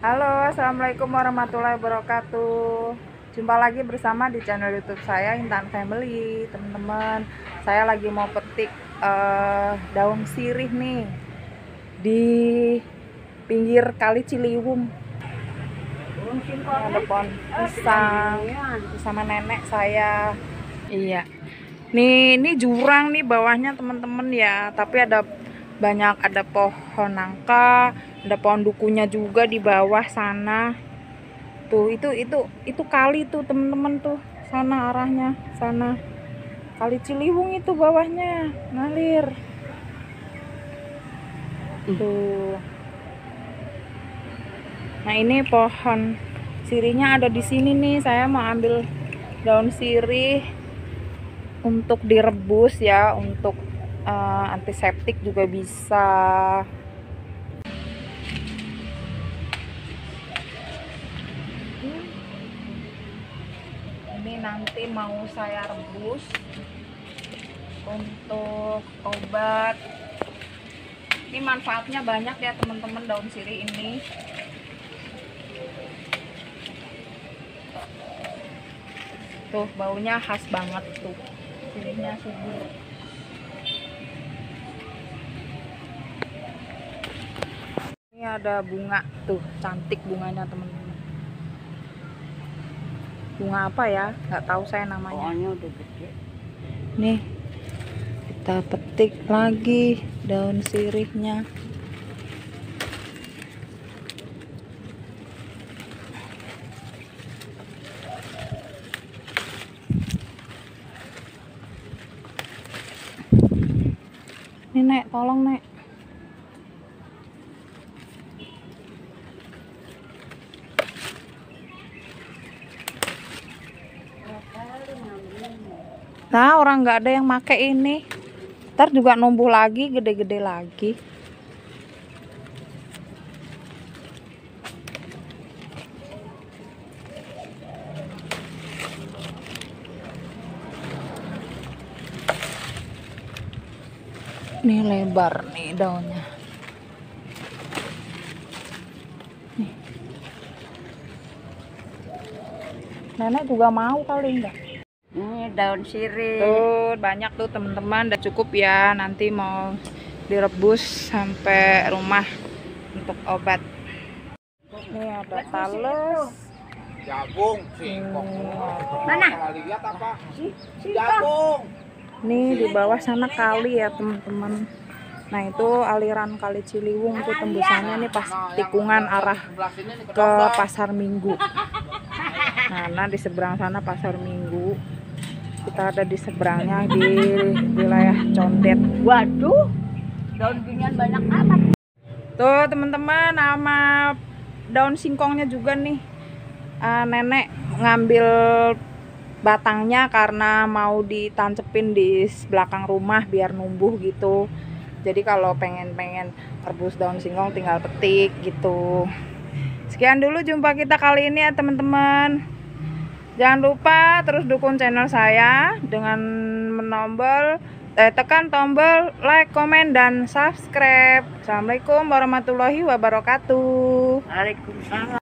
Halo, assalamualaikum warahmatullahi wabarakatuh. Jumpa lagi bersama di channel YouTube saya Intan Family, teman-teman. Saya lagi mau petik daun sirih nih di pinggir Kali Ciliwung. Ada pohon pisang sama nenek saya. Iya. Ini jurang nih bawahnya teman-teman ya, tapi ada pohon nangka, ada pohon dukunya juga di bawah sana. Tuh, itu kali tuh teman-teman tuh. Sana arahnya, sana. Kali Ciliwung itu bawahnya ngalir. Tuh. Nah, ini pohon sirihnya ada di sini nih. Saya mau ambil daun sirih untuk direbus ya, untuk antiseptik juga bisa. Ini nanti mau saya rebus untuk obat. Ini manfaatnya banyak ya teman-teman, daun sirih ini. Tuh, baunya khas banget tuh. Sirihnya subur. Ini ada bunga tuh, cantik bunganya teman-teman. Bunga apa ya? Nggak tahu saya namanya. Udah gede. Nih, kita petik lagi daun sirihnya. Nih Nek, tolong Nek. Nah, orang nggak ada yang make ini. Ntar juga numbuh lagi, gede-gede lagi. Nih lebar nih daunnya. Nih. Nenek juga mau kali enggak? Ini daun sirih. Tuh, banyak tuh teman-teman, udah cukup ya. Nanti mau direbus sampai rumah untuk obat. Nih ada tales. Jagung, singkong. Mana? Lihat apa? Singkong. Jagung. Nih di bawah sana kali ya teman-teman. Nah, itu aliran Kali Ciliwung tuh tembusannya nih pas tikungan arah ke Pasar Minggu. Nah, di seberang sana Pasar Minggu. Kita ada di seberangnya di wilayah Condet. Waduh, daun ginian banyak amat. Tuh teman-teman, sama daun singkongnya juga nih. Nenek ngambil batangnya karena mau ditancepin di belakang rumah biar numbuh gitu. Jadi kalau pengen rebus daun singkong tinggal petik gitu. Sekian dulu jumpa kita kali ini ya teman-teman. Jangan lupa terus dukung channel saya dengan tekan tombol like, komen, dan subscribe. Assalamualaikum warahmatullahi wabarakatuh. Waalaikumsalam.